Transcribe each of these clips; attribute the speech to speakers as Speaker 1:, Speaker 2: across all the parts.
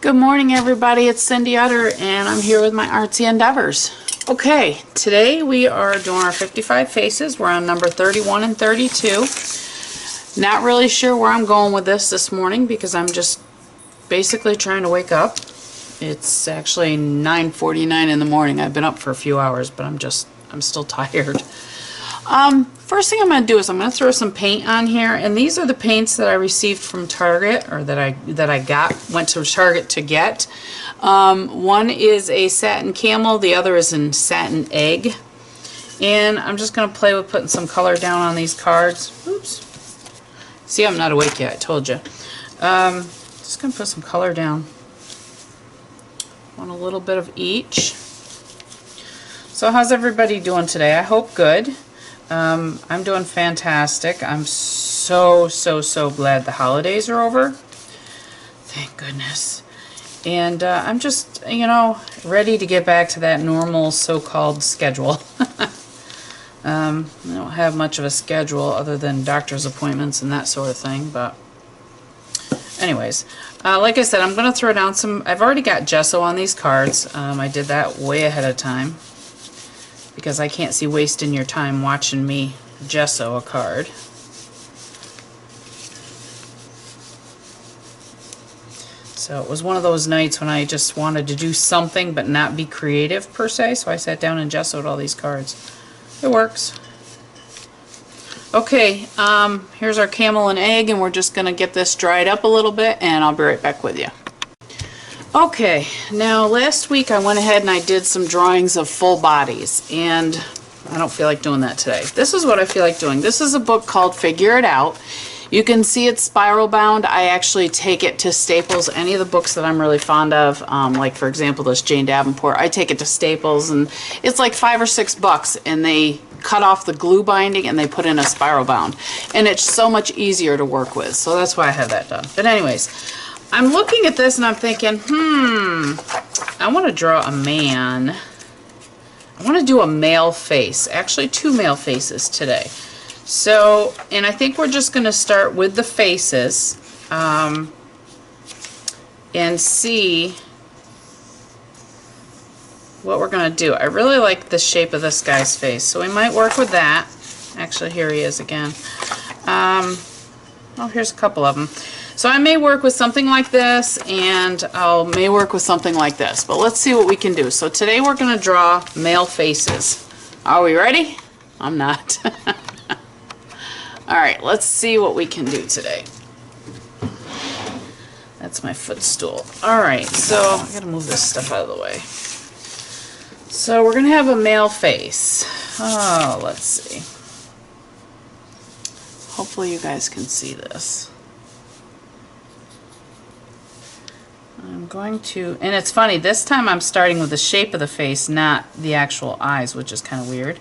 Speaker 1: Good morning, everybody. It's Cindy Utter, and I'm here with my artsy endeavors. Okay, today we are doing our 55 faces. We're on number 31 and 32. Not really sure where I'm going with this morning because I'm just basically trying to wake up. It's actually 9:49 in the morning. I've been up for a few hours, but I'm still tired. First thing I'm going to do is I'm going to throw some paint on here, and these are the paints that I received from Target, or that I went to Target to get. One is a satin camel, the other is in satin egg, and I'm just going to play with putting some color down on these cards. Oops. See, I'm not awake yet, I told you. Just going to put some color down. Want a little bit of each. So how's everybody doing today? I hope good. I'm doing fantastic. I'm so glad the holidays are over. Thank goodness. And I'm just, ready to get back to that normal so-called schedule. I don't have much of a schedule other than doctor's appointments and that sort of thing, but anyways, like I said, I'm going to throw down some. I've already got gesso on these cards. I did that way ahead of time because I can't see wasting your time watching me gesso a card. So it was one of those nights when I just wanted to do something but not be creative per se, so I sat down and gessoed all these cards. It works. Okay, here's our camel and egg, and we're just going to get this dried up a little bit, and I'll be right back with you. Okay, now last week I went ahead and I did some drawings of full bodies, and I don't feel like doing that today. This is what I feel like doing. This is a book called Figure It Out. You can see it's spiral bound. I actually take it to Staples. Any of the books that I'm really fond of, like for example this Jane Davenport, I take it to Staples, and it's like $5 or $6, and they cut off the glue binding and they put in a spiral bound, and it's so much easier to work with. So that's why I have that done. But anyways, I'm looking at this and I'm thinking, I want to draw a man. I want to do a male face. Actually, two male faces today. So, and I think we're just going to start with the faces and see what we're going to do. I really like the shape of this guy's face, so we might work with that. Actually, here he is again. Oh, here's a couple of them. So I may work with something like this, and I may work with something like this, but let's see what we can do. So today we're going to draw male faces. Are we ready? I'm not. All right, let's see what we can do today. That's my footstool. All right, so I gotta move this stuff out of the way. So we're gonna have a male face. Oh, let's see. Hopefully you guys can see this. I'm going to, and it's funny, this time I'm starting with the shape of the face, not the actual eyes, which is kind of weird.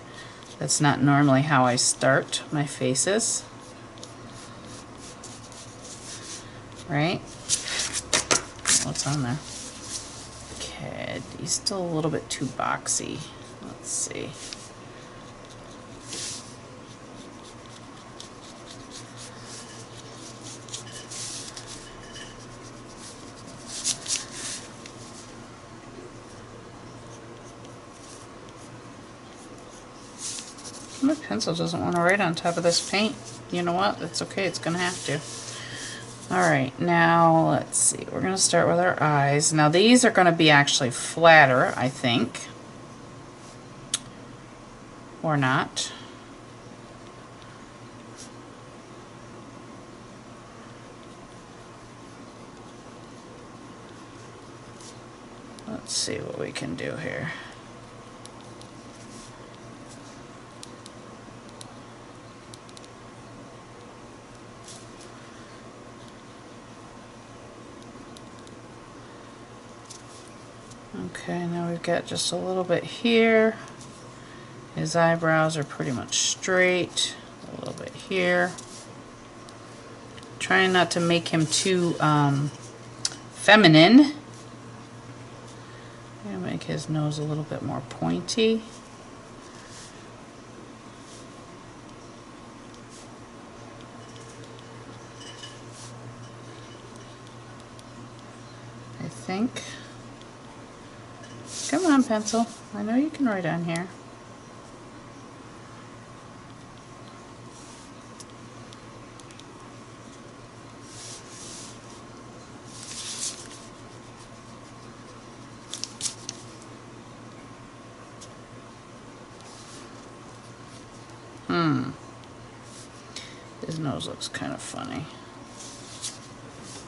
Speaker 1: That's not normally how I start my faces. Right? What's on there? Okay, he's still a little bit too boxy. Let's see. My pencil doesn't want to write on top of this paint. You know what? That's okay. It's going to have to. Alright, now let's see. We're going to start with our eyes. Now these are going to be actually flatter, I think. Or not. Let's see what we can do here. Okay, now we've got just a little bit here. His eyebrows are pretty much straight. A little bit here. Trying not to make him too feminine. I'm going to make his nose a little bit more pointy. I think. Come on, pencil. I know you can write on here. His nose looks kind of funny.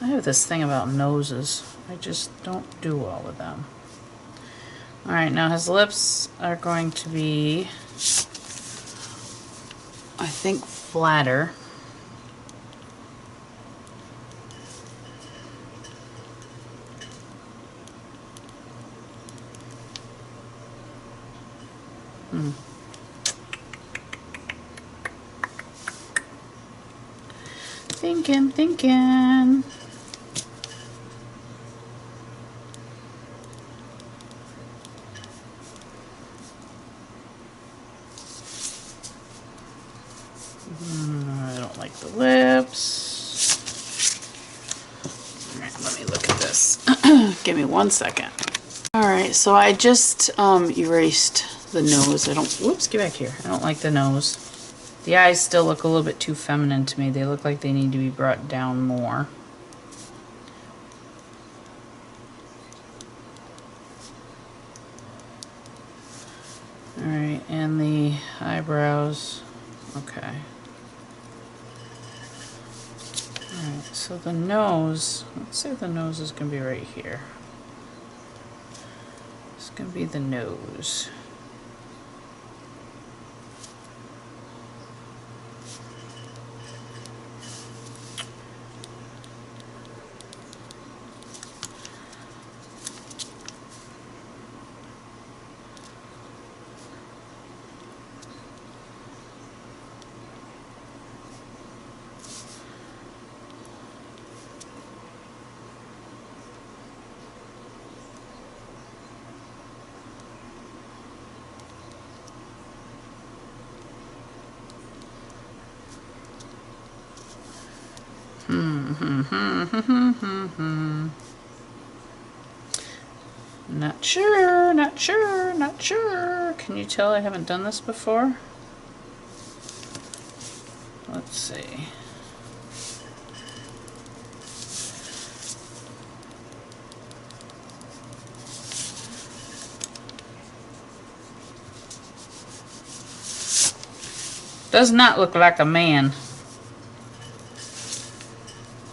Speaker 1: I have this thing about noses. I just don't do well with them. Alright, now his lips are going to be, I think, flatter. Thinking. I don't like the lips. All right, let me look at this. Give me 1 second. All right, so I just erased the nose. Whoops, get back here. I don't like the nose. The eyes still look a little bit too feminine to me. They look like they need to be brought down more. Alright, and the eyebrows. Okay. Alright, so the nose, let's say the nose is going to be right here. It's going to be the nose. Not sure. Can you tell I haven't done this before? Let's see. Does not look like a man.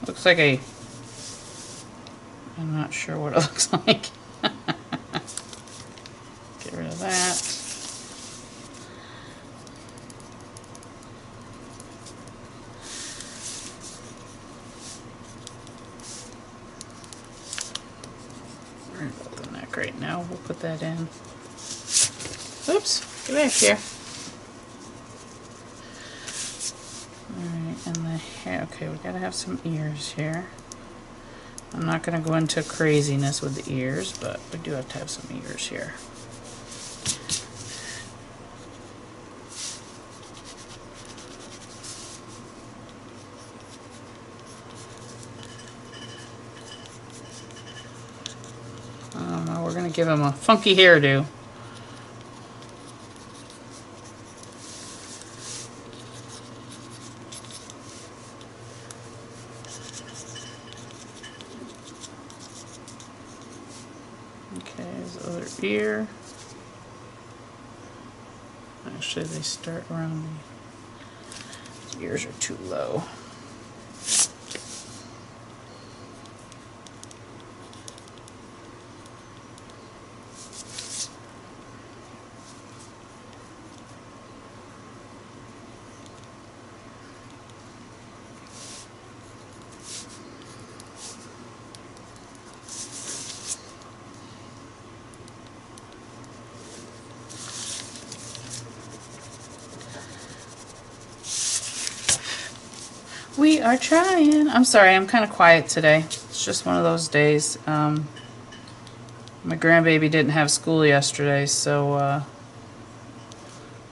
Speaker 1: Looks like a... I'm not sure what it looks like. Get rid of that. Worried about the neck right now. We'll put that in. Oops, get back here. Alright, and the hair. Okay, we gotta have some ears here. I'm not going to go into craziness with the ears, but we do have to have some ears here. We're going to give him a funky hairdo. Okay, his other ear. Actually, they start around the ears are too low. We are trying. I'm sorry, I'm kind of quiet today. It's just one of those days. My grandbaby didn't have school yesterday, so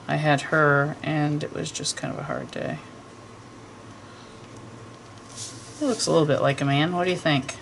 Speaker 1: I had her, and it was just kind of a hard day. He looks a little bit like a man. What do you think?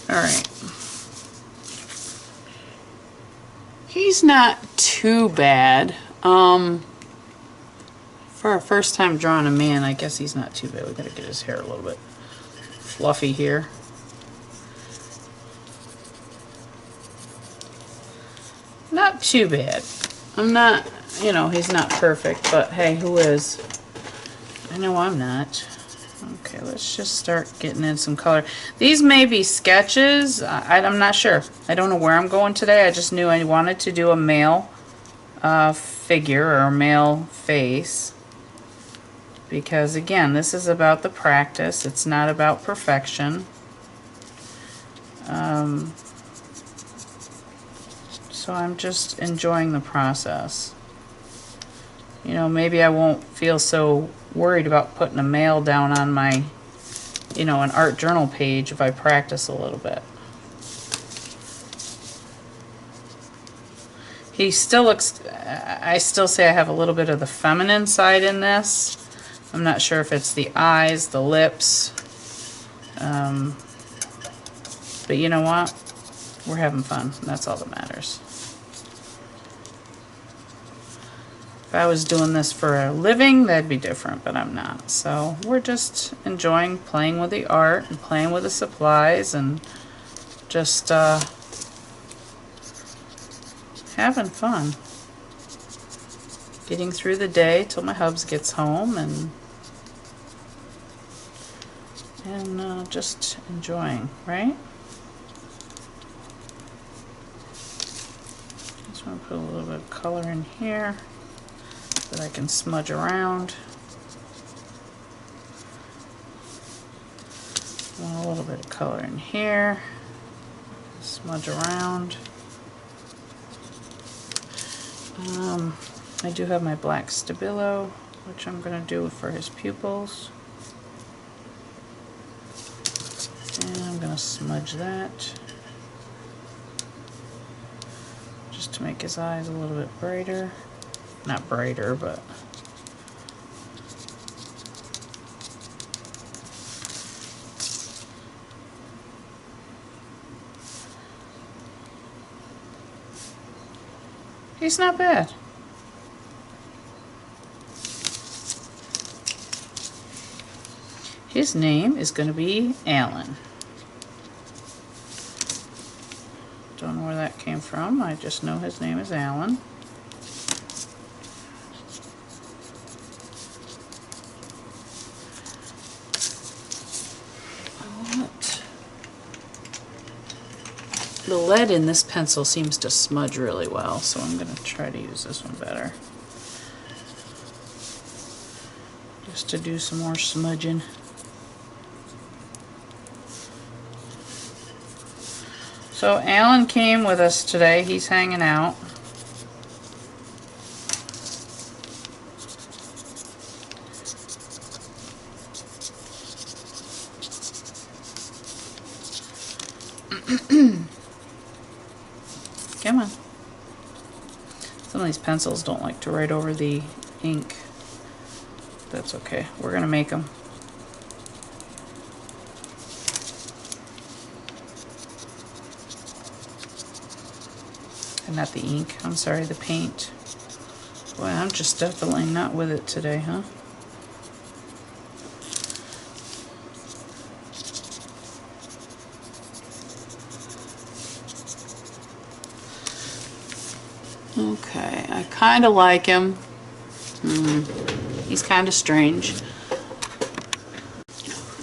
Speaker 1: Alright. He's not too bad. For our first time drawing a man, I guess he's not too bad. We gotta get his hair a little bit fluffy here. Not too bad. I'm not, you know, he's not perfect, but hey, who is? I know I'm not. Okay, let's just start getting in some color. These may be sketches. I'm not sure. I don't know where I'm going today. I just knew I wanted to do a male figure or a male face. Because again, this is about the practice. It's not about perfection. So I'm just enjoying the process. You know, maybe I won't feel so worried about putting a male down on my, you know, an art journal page if I practice a little bit. He still looks, I still say I have a little bit of the feminine side in this. I'm not sure if it's the eyes, the lips, but you know what? We're having fun. That's all that matters. If I was doing this for a living, that'd be different, but I'm not. So we're just enjoying playing with the art and playing with the supplies and just having fun. Getting through the day till my hubs gets home and just enjoying, right? Just want to put a little bit of color in here that I can smudge around. Want a little bit of color in here, smudge around. I do have my black Stabilo, which I'm going to do for his pupils. And I'm going to smudge that just to make his eyes a little bit brighter. Not brighter, but he's not bad. His name is going to be Alan. Don't know where that came from. I just know his name is Alan. The lead in this pencil seems to smudge really well, so I'm going to try to use this one better. Just to do some more smudging. So Alan came with us today. He's hanging out. Come on. Some of these pencils don't like to write over the ink. That's okay. We're going to make them. Not the ink, I'm sorry, the paint. Boy, I'm just definitely not with it today, huh? Okay, I kind of like him. He's kind of strange.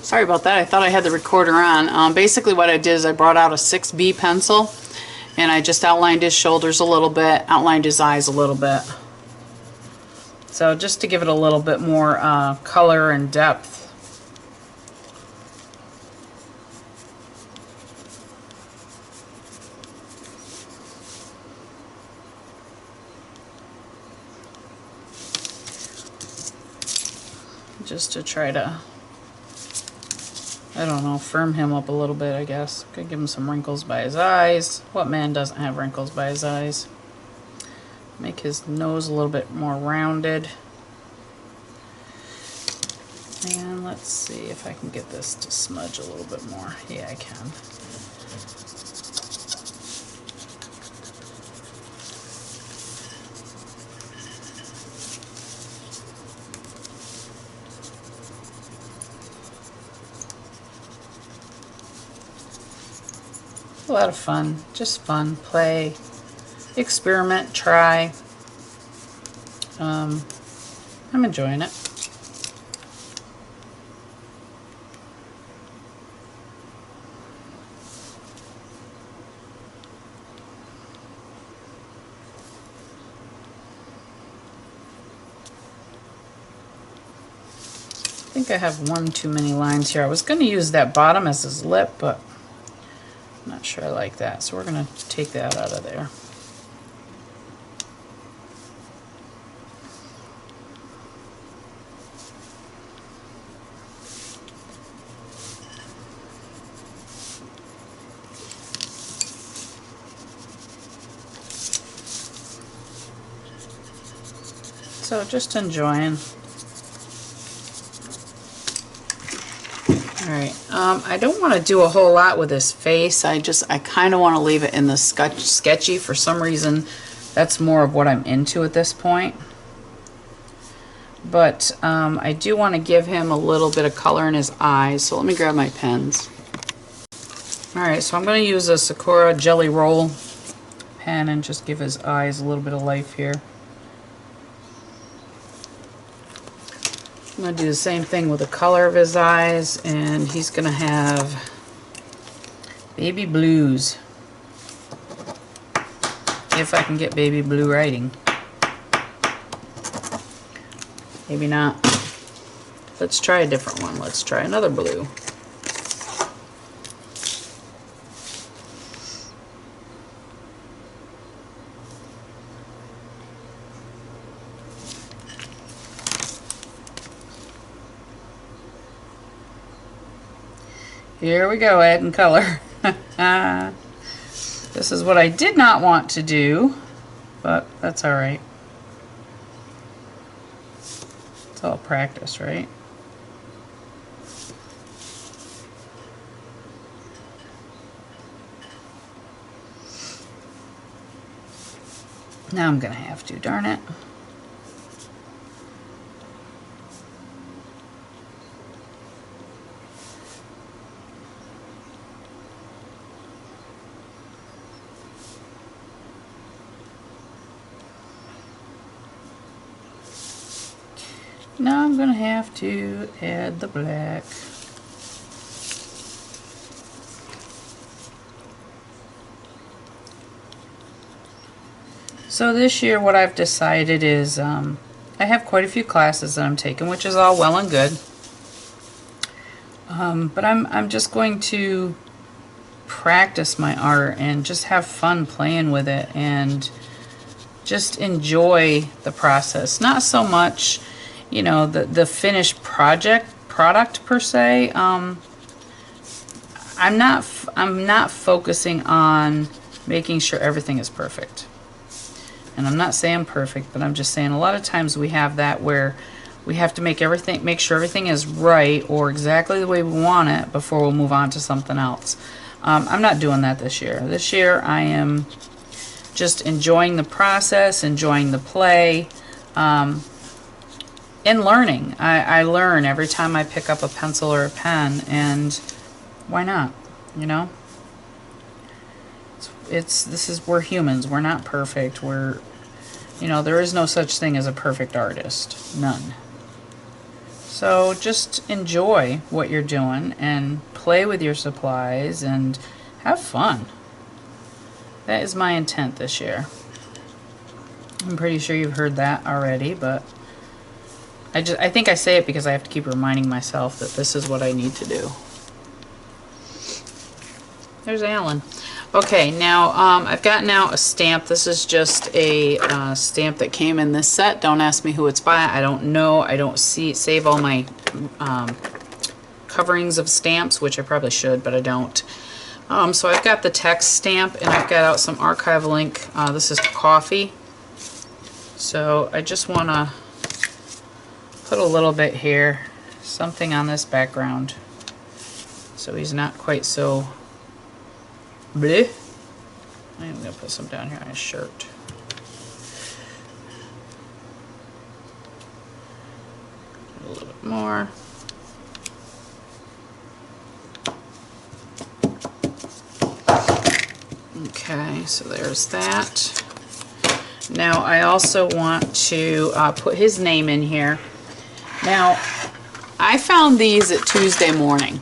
Speaker 1: Sorry about that, I thought I had the recorder on. Basically what I did is I brought out a 6B pencil and I just outlined his shoulders a little bit, outlined his eyes a little bit. So just to give it a little bit more color and depth. Just to try to, I don't know, firm him up a little bit, I guess. Could give him some wrinkles by his eyes. What man doesn't have wrinkles by his eyes? Make his nose a little bit more rounded. And let's see if I can get this to smudge a little bit more. Yeah, I can. A lot of fun. Just fun. Play, experiment, try. I'm enjoying it. I think I have one too many lines here. I was going to use that bottom as his lip, but I'm not sure I like that, so we're going to take that out of there. So just enjoying. Alright, I don't want to do a whole lot with this face. I kind of want to leave it in the sketchy. For some reason, that's more of what I'm into at this point. But I do want to give him a little bit of color in his eyes. So let me grab my pens. Alright, so I'm going to use a Sakura Jelly Roll pen and just give his eyes a little bit of life here. I'm going to do the same thing with the color of his eyes, and he's going to have baby blues. If I can get baby blue writing. Maybe not. Let's try a different one. Let's try another blue. Here we go, adding color. This is what I did not want to do, but that's all right. It's all practice, right? Now I'm gonna have to, darn it. Now I'm going to have to add the black. So this year what I've decided is I have quite a few classes that I'm taking, which is all well and good. But I'm just going to practice my art and just have fun playing with it and just enjoy the process. Not so much, you know, the finished product per se. I'm not focusing on making sure everything is perfect. And I'm not saying perfect, but I'm just saying a lot of times we have that where we have to make sure everything is right or exactly the way we want it before we'll move on to something else. I'm not doing that this year. This year I am just enjoying the process, enjoying the play, and learning. I learn every time I pick up a pencil or a pen, and why not, you know? We're humans. We're not perfect. You know, there is no such thing as a perfect artist. None. So just enjoy what you're doing and play with your supplies and have fun. That is my intent this year. I'm pretty sure you've heard that already, but I think I say it because I have to keep reminding myself that this is what I need to do. There's Alan. Okay, now I've got now a stamp. This is just a stamp that came in this set. Don't ask me who it's by. I don't know. I don't save all my coverings of stamps, which I probably should, but I don't. So I've got the text stamp, and I've got out some archival ink. This is coffee. So I just want to put a little bit here, something on this background, so he's not quite so bleh. I'm going to put some down here on his shirt. A little bit more. Okay, so there's that. Now I also want to put his name in here. Now, I found these at Tuesday Morning.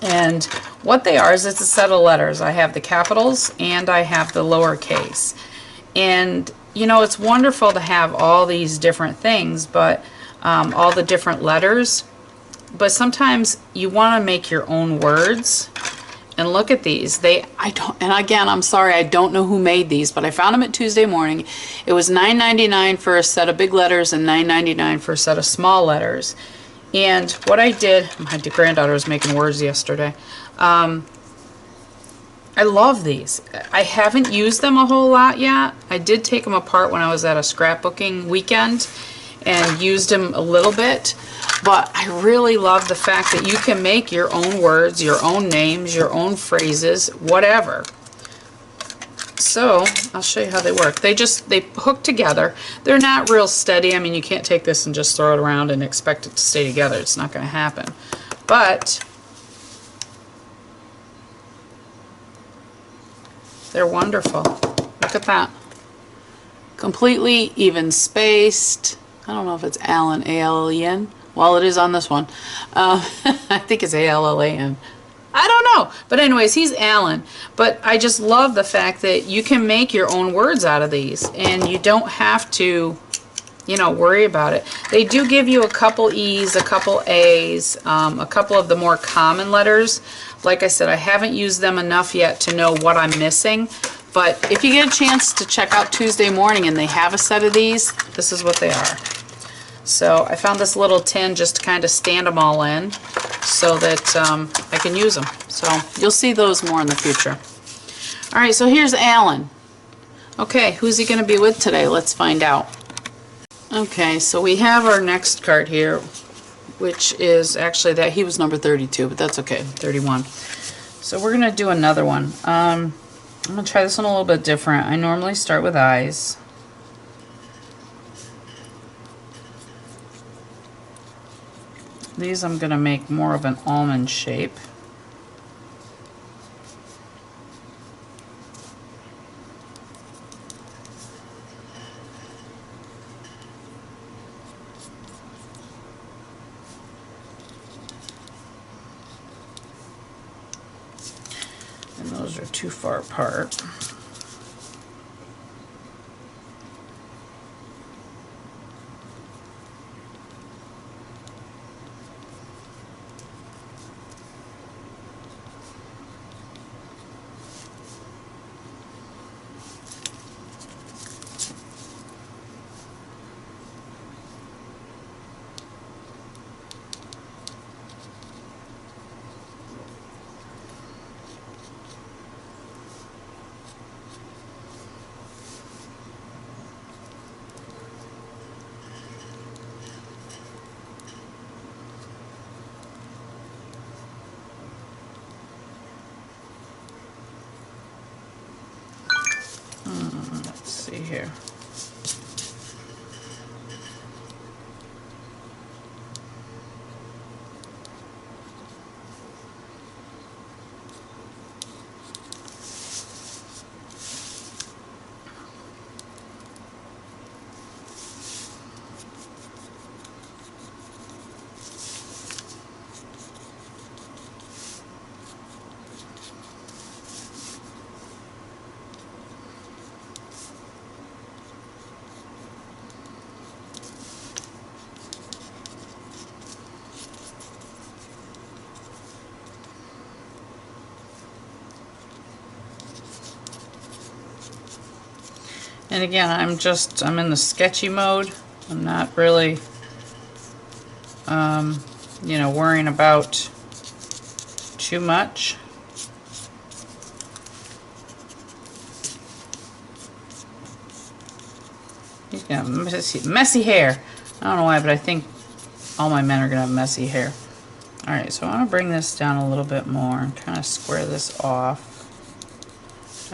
Speaker 1: And what they are is it's a set of letters. I have the capitals and I have the lowercase. And you know, it's wonderful to have all these different things, but all the different letters. But sometimes you want to make your own words. And look at these. And again, I'm sorry, I don't know who made these, but I found them at Tuesday Morning. It was $9.99 for a set of big letters and $9.99 for a set of small letters. And what I did, my granddaughter was making words yesterday. I love these. I haven't used them a whole lot yet. I did take them apart when I was at a scrapbooking weekend and used them a little bit. But I really love the fact that you can make your own words, your own names, your own phrases, whatever. So I'll show you how they work. They hook together. They're not real steady. I mean, you can't take this and just throw it around and expect it to stay together. It's not going to happen. But they're wonderful. Look at that. Completely even spaced. I don't know if it's Allen, A-L-L-E-N. Well, it is on this one. I think it's A-L-L-A-N. I don't know. But anyways, he's Allen. But I just love the fact that you can make your own words out of these. And you don't have to, you know, worry about it. They do give you a couple E's, a couple A's, a couple of the more common letters. Like I said, I haven't used them enough yet to know what I'm missing. But if you get a chance to check out Tuesday Morning and they have a set of these, this is what they are. So I found this little tin just to kind of stand them all in so that I can use them. So you'll see those more in the future. All right, so here's Alan. Okay, who's he going to be with today? Let's find out. Okay, so we have our next card here, which is actually that he was number 32, but that's okay, 31. So we're going to do another one. I'm going to try this one a little bit different. I normally start with eyes. These I'm going to make more of an almond shape. And those are too far apart. Let's see here. And again, I'm in the sketchy mode. I'm not really, you know, worrying about too much. He's got messy hair. I don't know why, but I think all my men are going to have messy hair. Alright, so I want to bring this down a little bit more and kind of square this off.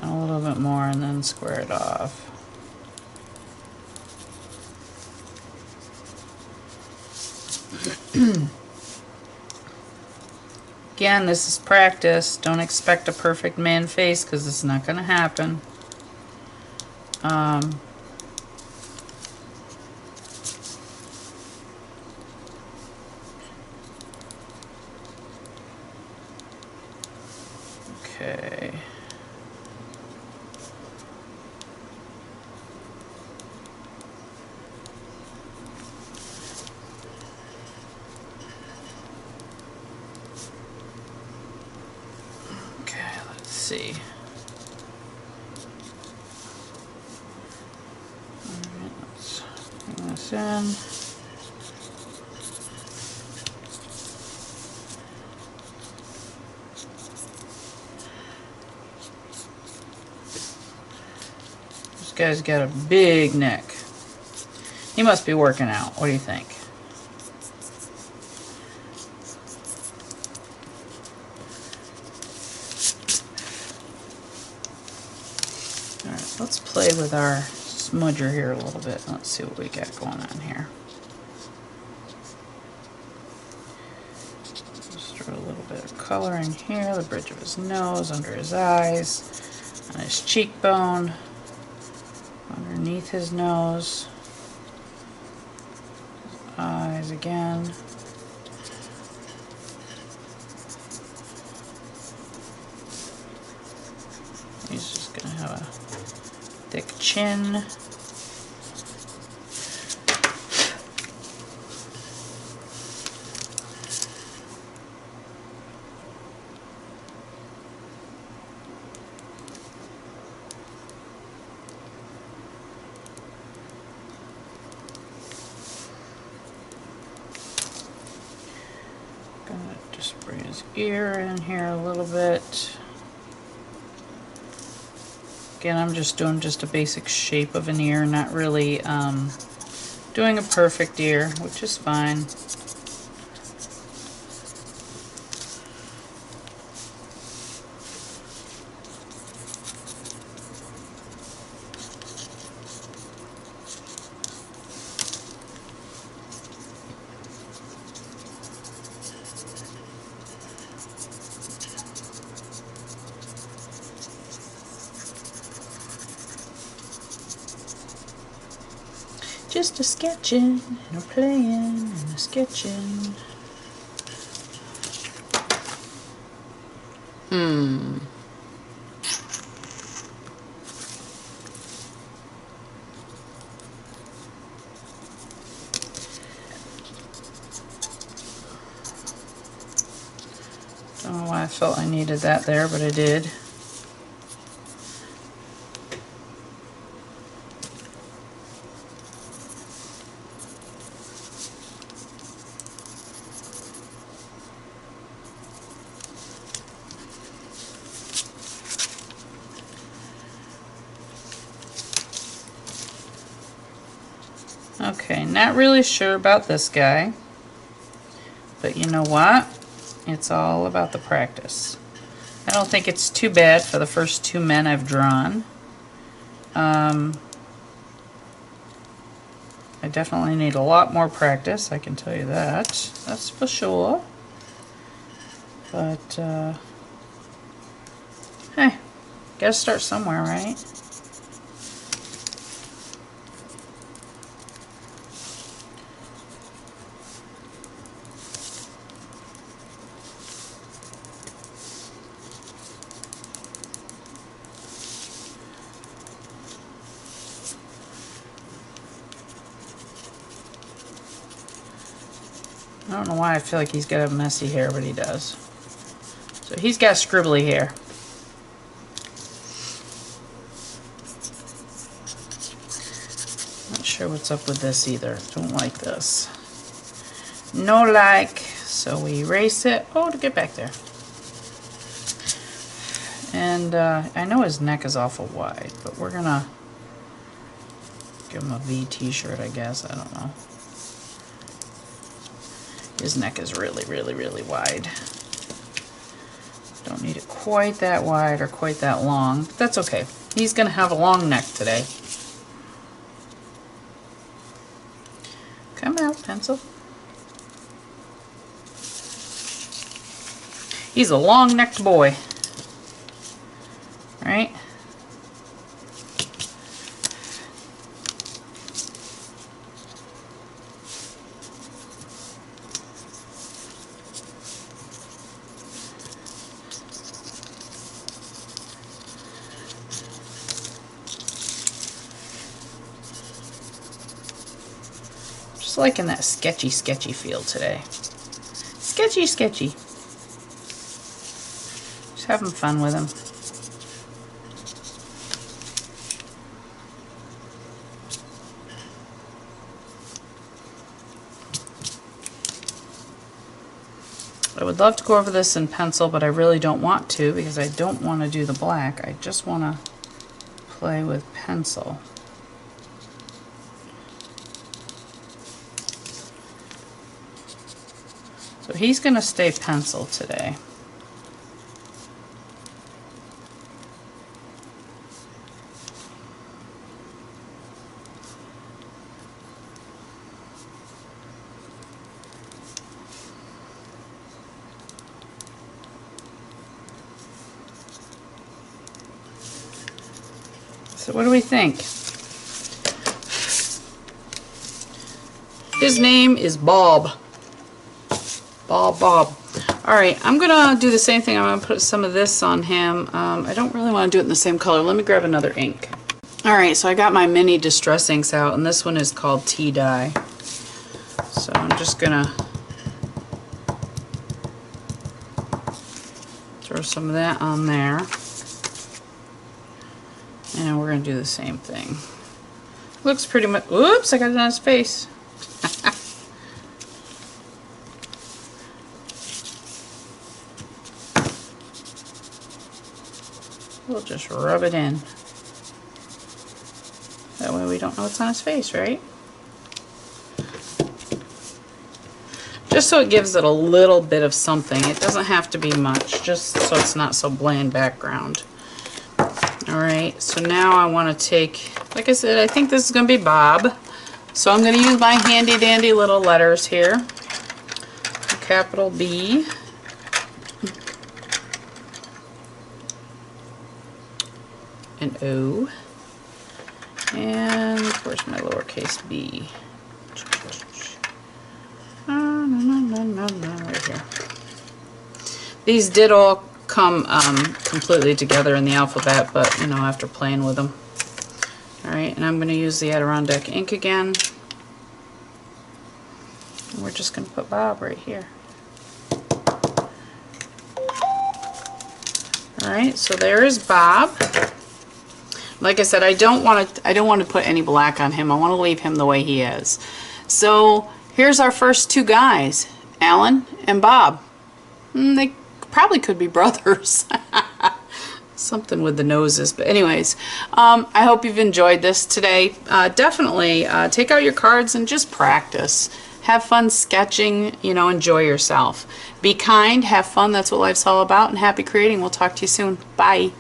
Speaker 1: Down a little bit more and then square it off. Again, this is practice. Don't expect a perfect man face because it's not going to happen. Okay. Okay, let's see. Alright, let's bring this in. This guy's got a big neck. He must be working out. What do you think? Alright, let's play with our smudger here a little bit. Let's see what we got going on here. Just throw a little bit of color in here, the bridge of his nose, under his eyes, on his cheekbone, underneath his nose, his eyes again. He's just going to have a thick chin. Gonna just bring his ear in here a little bit. Again, I'm just doing just a basic shape of an ear, not really doing a perfect ear, which is fine. Just a sketching and a playing and a sketching. Don't know why I felt I needed that there, but I did. Okay, not really sure about this guy, but you know what? It's all about the practice. I don't think it's too bad for the first two men I've drawn. I definitely need a lot more practice, I can tell you that. That's for sure. But, hey, gotta start somewhere, right? I don't know why I feel like he's got a messy hair, but he does. So he's got scribbly hair. Not sure what's up with this either. Don't like this. No like. So we erase it. Oh, to get back there. And I know his neck is awful wide, but we're gonna give him a V t-shirt, I guess. I don't know. His neck is really, really, really wide. Don't need it quite that wide or quite that long, but that's okay. He's going to have a long neck today. Come out, pencil. He's a long-necked boy. Right? Just liking that sketchy feel today. Sketchy. Just having fun with him. I would love to go over this in pencil, but I really don't want to because I don't want to do the black. I just want to play with pencil. So he's going to stay pencil today. So what do we think? His name is Bob. Bob. Alright, I'm going to do the same thing. I'm going to put some of this on him. I don't really want to do it in the same color. Let me grab another ink. Alright, so I got my mini distress inks out, and this one is called Tea Dye. So I'm just going to throw some of that on there. And we're going to do the same thing. Looks pretty much... Oops, I got it on his face. We'll just rub it in. That way we don't know what's on his face, right? Just so it gives it a little bit of something. It doesn't have to be much, just so it's not so bland background. Alright, so now I want to take, like I said, I think this is going to be Bob. So I'm going to use my handy dandy little letters here. Capital B. An O. And where's my lowercase b? Right here. These did all come completely together in the alphabet, but you know, after playing with them. Alright, and I'm going to use the Adirondack ink again. And we're just going to put Bob right here. Alright, so there is Bob. Like I said, I don't want to put any black on him. I want to leave him the way he is. So here's our first two guys, Alan and Bob. They probably could be brothers. Something with the noses. But anyways, I hope you've enjoyed this today. Definitely take out your cards and just practice. Have fun sketching, you know, enjoy yourself. Be kind, have fun, that's what life's all about, and happy creating. We'll talk to you soon. Bye.